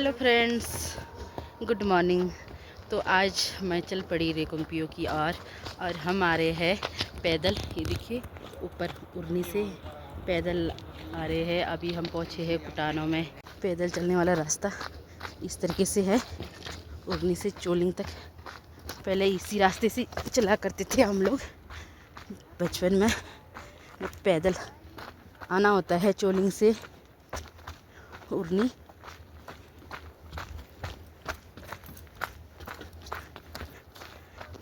Hello friends, good morning. तो आज मैं चल पड़ी रेकुंपियो की और हम आ रहे हैं पैदल। ये देखिए ऊपर उड़नी से पैदल आ रहे हैं। अभी हम पहुँचे हैं कुटानो में। पैदल चलने वाला रास्ता इस तरीके से है, उड़नी से चोलिंग तक। पहले इसी रास्ते से चला करते थे हम लोग बचपन में। पैदल आना होता है चोलिंग से उड़नी।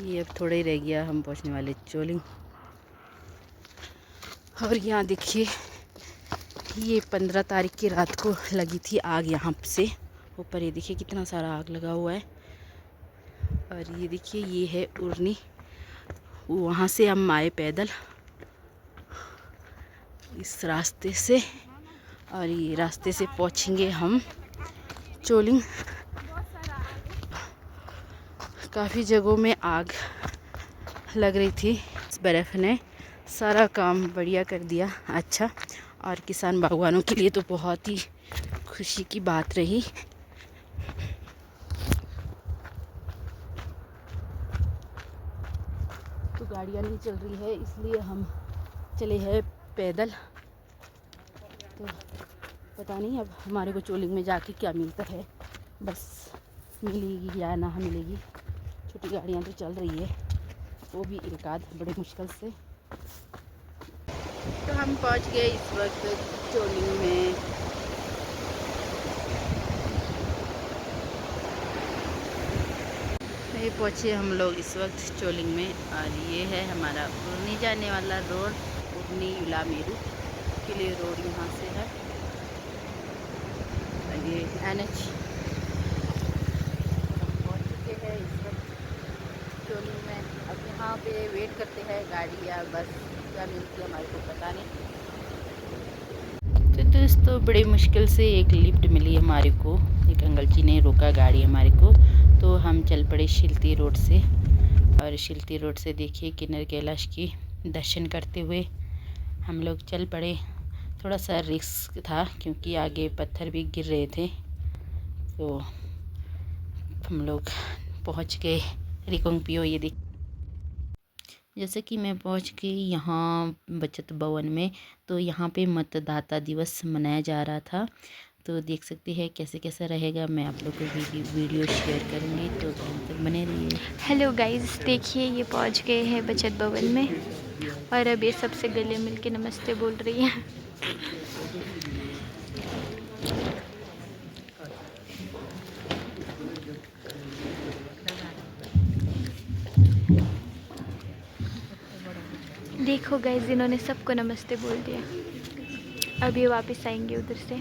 ये अब थोड़ा ही रह गया, हम पहुंचने वाले चोलिंग। और यहाँ देखिए, ये 15 तारीख की रात को लगी थी आग यहाँ से ऊपर। ये देखिए कितना सारा आग लगा हुआ है। और ये देखिए ये है उड़नी, वहाँ से हम आए पैदल इस रास्ते से। और ये रास्ते से पहुँचेंगे हम चोलिंग। काफ़ी जगहों में आग लग रही थी। इस बर्फ़ ने सारा काम बढ़िया कर दिया, अच्छा। और किसान बागवानों के लिए तो बहुत ही खुशी की बात रही। तो गाड़ियाँ नहीं चल रही है, इसलिए हम चले हैं पैदल। तो पता नहीं अब हमारे को चोलिंग में जाके क्या मिलता है, बस मिलेगी या ना मिलेगी। छोटी गाड़ियाँ तो चल रही है, वो भी एक आध बड़े मुश्किल से। तो हम पहुंच गए इस वक्त चोलिंग में। ये पहुँचे हम लोग इस वक्त चोलिंग में। और ये है हमारा उड़नी जाने वाला रोड, उड़नी युलामेरू के लिए रोड यहाँ से है। और ये NH पहुँच चुके हैं इस वक्त चोलिंग में। अब यहाँ पे वेट करते हैं गाड़ी या बस क्या मिलती है, हमारे को पता नहीं। तो दोस्तों बड़ी मुश्किल से एक लिफ्ट मिली हमारे को। एक अंकल जी ने रोका गाड़ी हमारे को, तो हम चल पड़े शिल्ती रोड से। और शिल्ती रोड से देखिए किन्नर कैलाश की दर्शन करते हुए हम लोग चल पड़े। थोड़ा सा रिस्क था क्योंकि आगे पत्थर भी गिर रहे थे। तो हम लोग पहुंच गए रेकुंपियो। ये देख, जैसे कि मैं पहुंच गई यहाँ बचत भवन में। तो यहाँ पे मतदाता दिवस मनाया जा रहा था। तो देख सकते हैं कैसे कैसा रहेगा। मैं आप लोग को वीडियो शेयर करूँगी, तो अंत तक बने रहिए। हेलो गाइस, देखिए ये पहुंच गए हैं बचत भवन में। और अब ये सबसे गले मिल के नमस्ते बोल रही है। देखो गाइस, इन्होंने सबको नमस्ते बोल दिया। अब ये वापस आएंगे उधर से।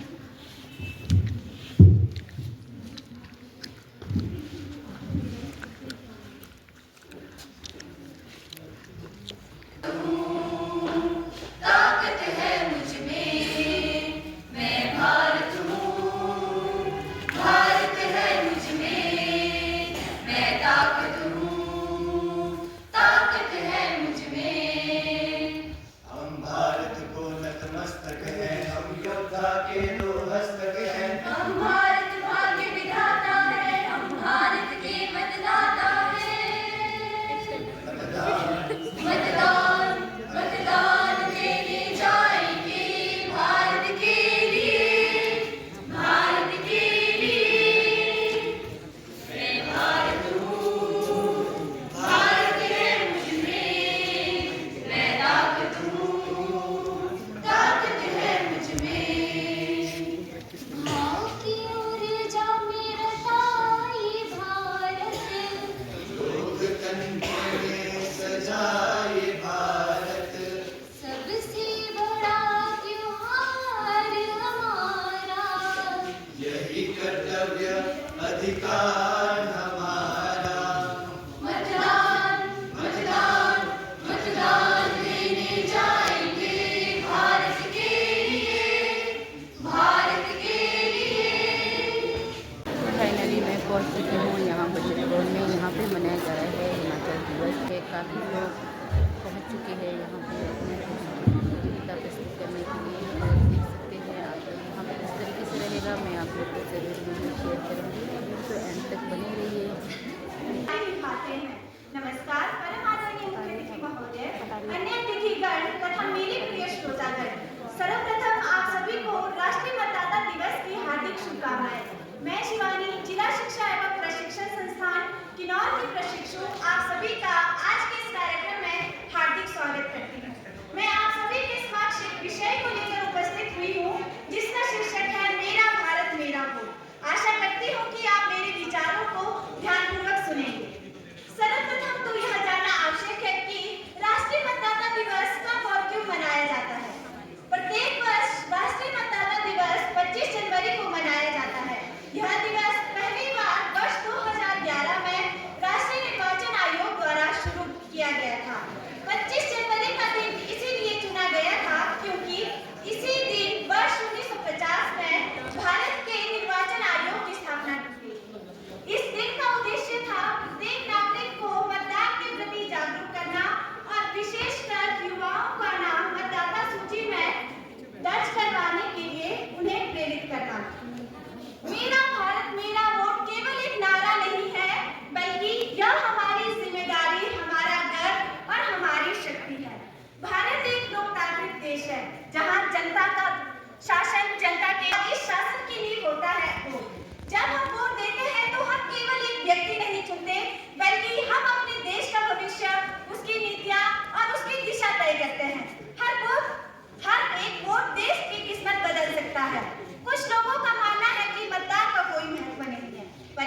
अधिकार हमारा। मतदान मतदान मतदान देने जाएंगे भारत के लिए, भारत के लिए। फाइनली मैं पहुंच चुकी हूँ यहाँ बचत भवन में। यहाँ पे मनाया जा रहा है हिमाचल दिवस पे। काफ़ी लोग पहुँच चुके हैं यहाँ पे अपने प्रतियोगिता प्रस्तुत करने के लिए। और देख सकते हैं आप लोग यहाँ पे किस तरीके से रहेगा, मैं आप लोग को ज़रूर वीडियो शेयर करूँगी।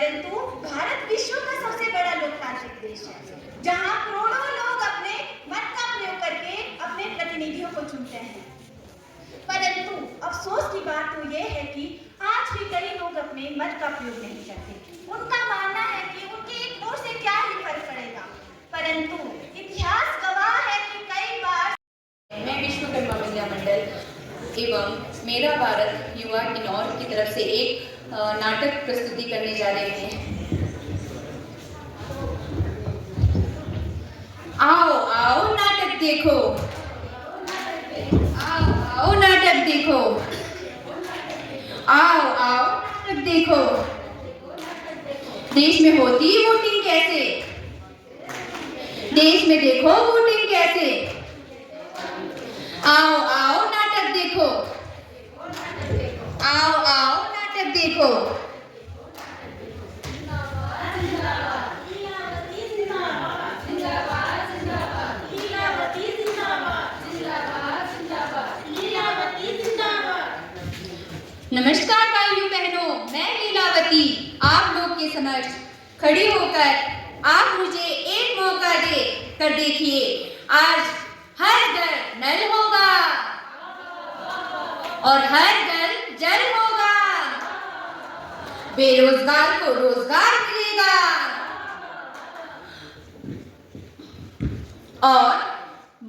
परंतु भारत विश्व का सबसे बड़ा लोकतांत्रिक देश है, जहां करोड़ों लोग अपने मत का प्रयोग करके अपने प्रतिनिधियों को चुनते हैं। परंतु अफसोस की बात तो यह है कि आज भी कई लोग अपने मत का प्रयोग नहीं करते। उनका मानना है कि उनके एक वोट से क्या ही फर्क पड़ेगा, परंतु इतिहास गवाह है कि कई बार। मैं विश्वकर्मा विद्या मंडल एवं मेरा भारत युवा किन्नौर की तरफ से एक नाटक प्रस्तुति करने जा रहे हैं। आओ आओ नाटक देखो, आओ आओ नाटक देखो, आओ आओ नाटक देखो। देश में होती वोटिंग कैसे, देश में देखो वोटिंग कैसे। आओ आओ नाटक देखो, आओ आओ नाटक देखो। नमस्कार भाइयों बहनों, मैं लीलावती आप लोग के समक्ष खड़ी होकर आप मुझे एक मौका दे कर देखिए। आज हर घर नल होगा और हर घर जल होगा, बेरोजगार को रोजगार मिलेगा और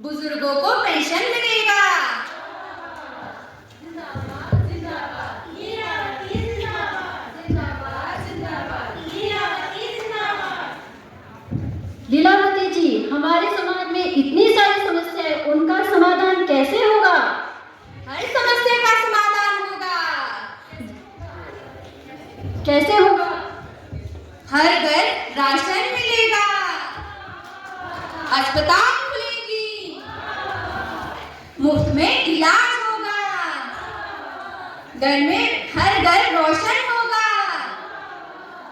बुजुर्गों को पेंशन मिलेगा। लीलावती जी, हमारे समाज में इतनी सारी समस्याएं, उनका समाधान कैसे होगा? हर समस्या का समाधान होगा। कैसे होगा? हर घर राशन मिलेगा, अस्पताल खुलेगी, मुफ्त में इलाज होगा, घर में हर घर रोशन होगा,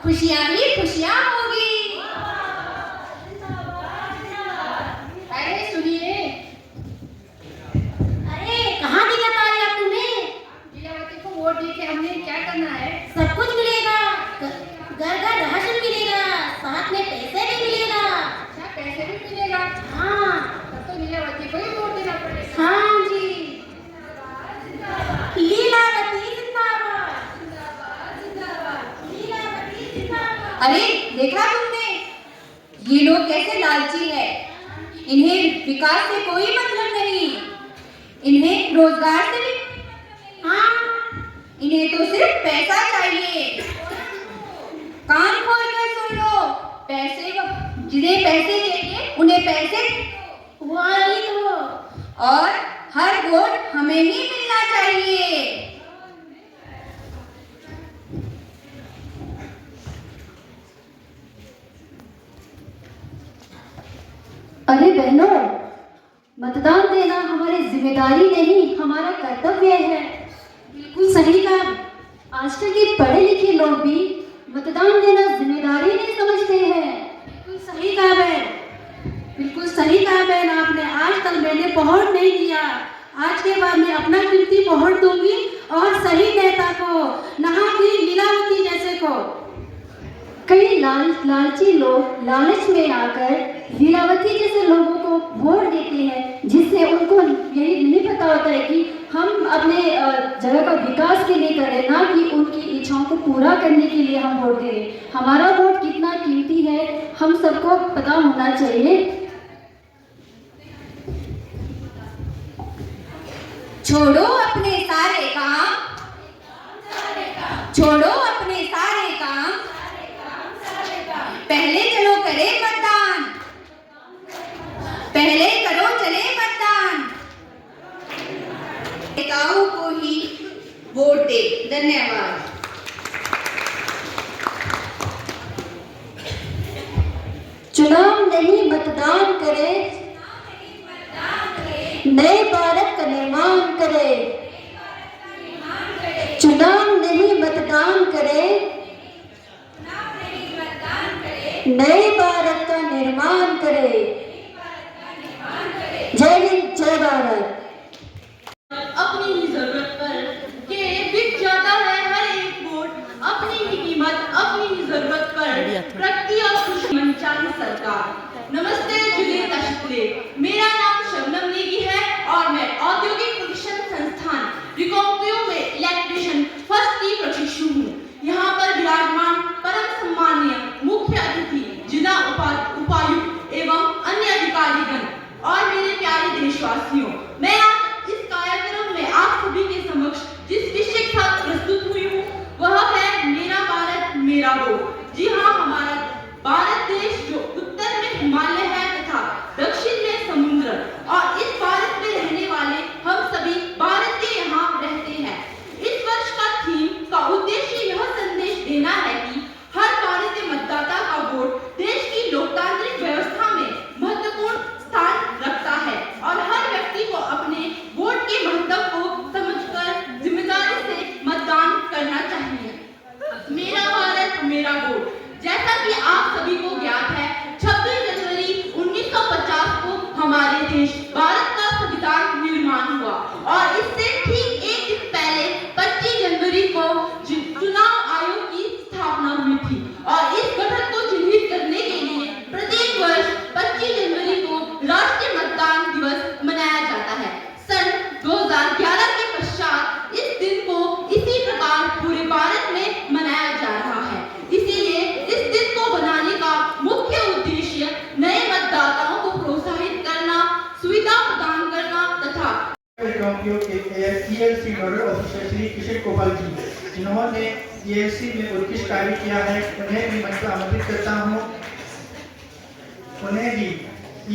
खुशियां ही खुशियां होगी। अरे सुनिए, अरे कहाँ दिखाता है आप तुम्हें? लीलावती को वोट देके हमने क्या करना है? सब कुछ मिलेगा, घर घर राशन मिलेगा, साथ में पैसे भी मिलेगा। अच्छा, पैसे भी मिलेगा? हाँ तब तो लीलावती को ही वोट देना पड़ेगा। हाँ जी, लीलावती जिंदाबाद, लीलावती जिंदाबाद। अरे देखा तुमने, ये लोग कैसे लालची है। इन्हें विकास से कोई मतलब नहीं, इन्हें रोजगार से भी, हाँ, इन्हें तो सिर्फ पैसा चाहिए। कान खोल कर सुन लो, पैसे जिन्हें पैसे चाहिए उन्हें पैसे, वही तो। और हर वोट हमें ही मिलना चाहिए। अरे बहनों, मतदान देना हमारी जिम्मेदारी नहीं, हमारा कर्तव्य है। बिल्कुल सही कहा। आजकल के पढ़े लिखे लोग भी मतदान देना जिम्मेदारी नहीं समझते हैं। बिल्कुल सही कहा बहन, बिल्कुल सही कहा बहन आपने। आज तक मैंने वोट नहीं दिया, आज के बाद मैं अपना कीमती वोट दूंगी और सही नेता को, ना कि लीलावती जैसे को। कई लालची लोग लालच में आकर लीलावती जैसे लोगों को वोट देते हैं, जिससे उनको यही नहीं पता होता है कि हम अपने जगह का विकास के लिए करें, ना कि उनकी इच्छाओं को पूरा करने के लिए हम वोट दें। हमारा वोट कितना कीमती है हम सबको पता होना चाहिए। छोड़ो अपने सारे काम, छोड़ो अपने सारे काम, पहले चलो करे मतदान, पहले करो चले मतदान, नेताओं को ही वोट दे। धन्यवाद। चुनाव नहीं मतदान करे, नए भारत का निर्माण करे। चुनाव नहीं मतदान करे, नए भारत का निर्माण करे। जय हिंद, जय भारत। अपनी ही जरूरत पर के बिक जाता है हर एक वोट, अपनी ही कीमत, अपनी ही जरूरत मेरा वोट। जी हाँ, हमारा भारत देश जो उत्तर में हिमालय है तथा दक्षिण में समुद्र, और इस भारत में रहने वाले हम सभी भारत के यहाँ रहते हैं। इस वर्ष का थीम का उद्देश्य यह संदेश देना है कि हर भारतीय मतदाता का वोट देश की लोकतांत्रिक व्यवस्था में महत्वपूर्ण स्थान रखता है और हर व्यक्ति को अपने वोट के महत्व को समझकर जिम्मेदारी से मतदान करना चाहिए। मेरा भारत मेरा वोट। जैसा कि आप सभी को ज्ञात है, 26 जनवरी 1950 को हमारे देश भारत का संविधान निर्माण हुआ और इससे ठीक एक दिन पहले 25 जनवरी को चुनाव आयोग की स्थापना हुई थी और इस गठन को चिन्हित करने के लिए प्रत्येक वर्ष 25 जनवरी को राष्ट्रीय मतदान दिवस मनाया जाता है। सन 2011 के पश्चात इस दिन को इसी प्रकार पूरे भारत में मनाया जा रहा है। इसीलिए इस दिन को बनाने का मुख्य उद्देश्य नए मतदाताओं को प्रोत्साहित करना, सुविधा प्रदान करना तथा ELC nodal officer Shri Kishan Gopal ji, जिन्होंने ELC में उत्कृष्ट कार्य किया है, उन्हें भी मंच पर आमंत्रित करता हूँ। उन्हें भी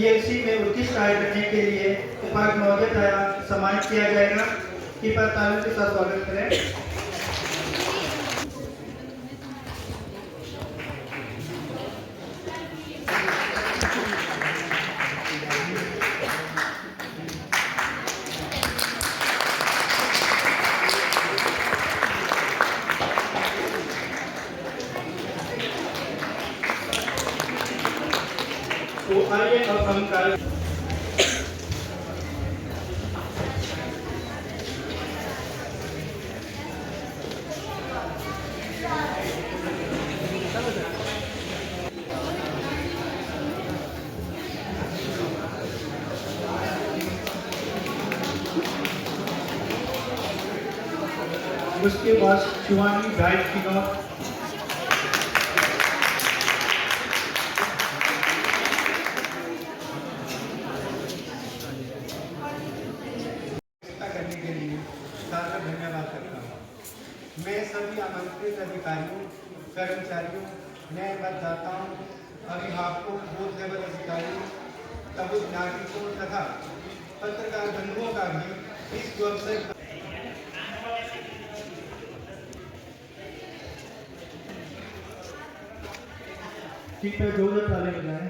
ELC में उत्कृष्ट कार्य करने के लिए उपायुक्त महोदय द्वारा सम्मानित किया जाएगा। कृपया तालियों के साथ स्वागत करें। तो आइए अब हम कार्य उसके बाद शिवानी गाइड की नोट करने के लिए धन्यवाद करता हूँ। मैं सभी आमंत्रित अधिकारियों, कर्मचारियों, नए मतदाताओं, अभिभावकों, बूथ लेवल अधिकारियों, सभी नागरिकों तथा पत्रकार बंधुओं का भी इस अवसर कृपया जोरदार ताली बजाएं।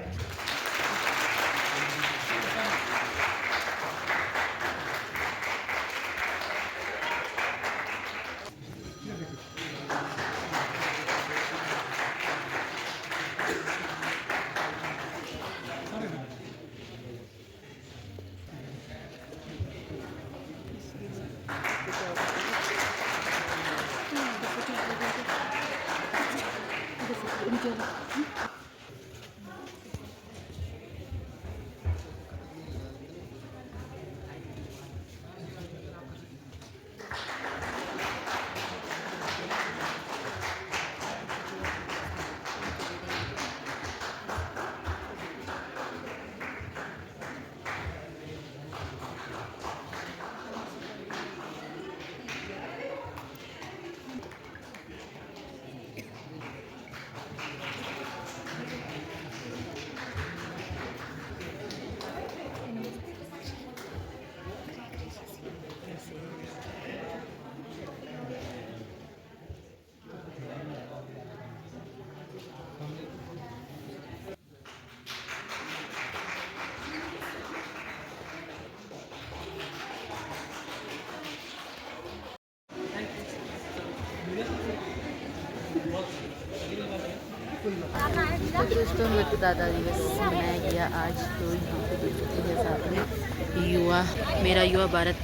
तो दोस्तों मतदाता दिवस मनाया गया आज। तो यहाँ पे दोस्तों के साथ में युवा मेरा युवा Bharat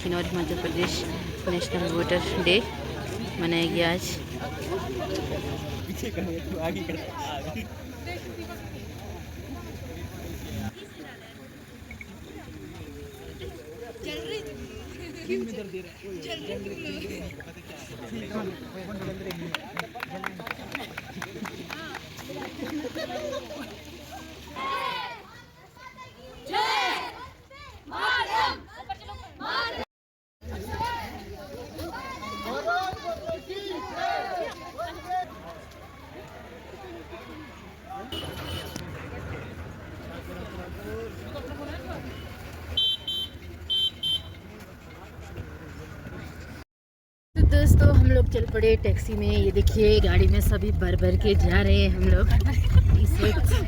Kinnaur Himachal Pradesh national voter day मनाया गया आज। चल पड़े टैक्सी में। ये देखिए गाड़ी में सभी भर भर के जा रहे हैं हम लोग। इसे कैसे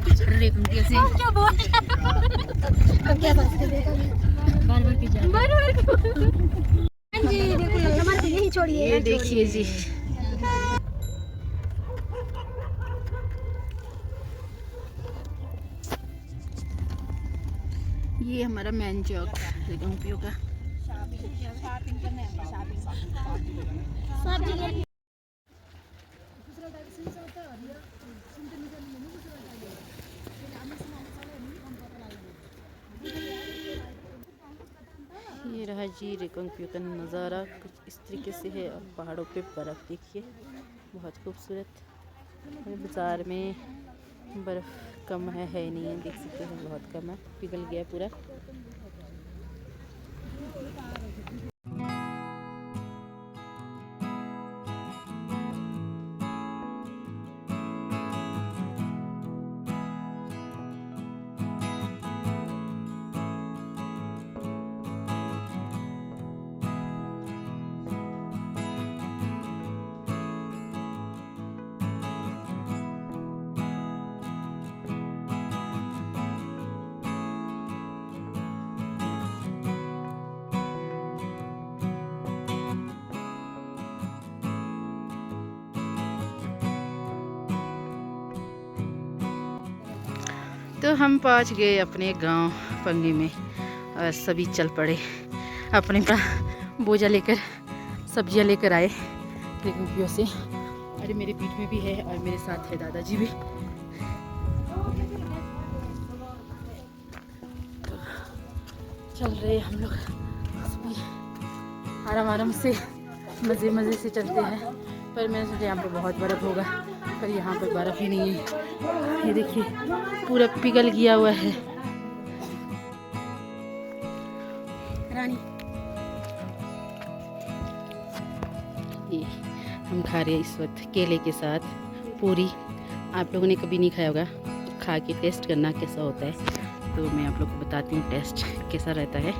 ये देखिए जी, ये हमारा मैन चौक रिकंपियो का। ये रहा जी रिकंपियो का नज़ारा, कुछ इस तरीके से है। और पहाड़ों पे बर्फ़ देखिए, बहुत खूबसूरत। बाज़ार में बर्फ़ कम है नहीं है, देख सकते हैं बहुत कम है, पिघल गया पूरा। तो हम पहुंच गए अपने गांव पंगी में और सभी चल पड़े अपने बोझा लेकर, सब्जियां लेकर आए रिकंपियो से। अरे मेरे पीठ में भी है और मेरे साथ है दादाजी भी। तो चल रहे हम लोग आराम आराम से, मज़े मज़े से चलते हैं। पर मैंने सोचा यहाँ पर बहुत बर्फ़ होगा, पर यहाँ पर बर्फ़ ही नहीं है। ये देखिए पूरा पिघल गया हुआ है। रानी ये हम खा रहे हैं इस वक्त केले के साथ पूरी। आप लोगों ने कभी नहीं खाया होगा, खा के टेस्ट करना कैसा होता है। तो मैं आप लोग को बताती हूँ टेस्ट कैसा रहता है।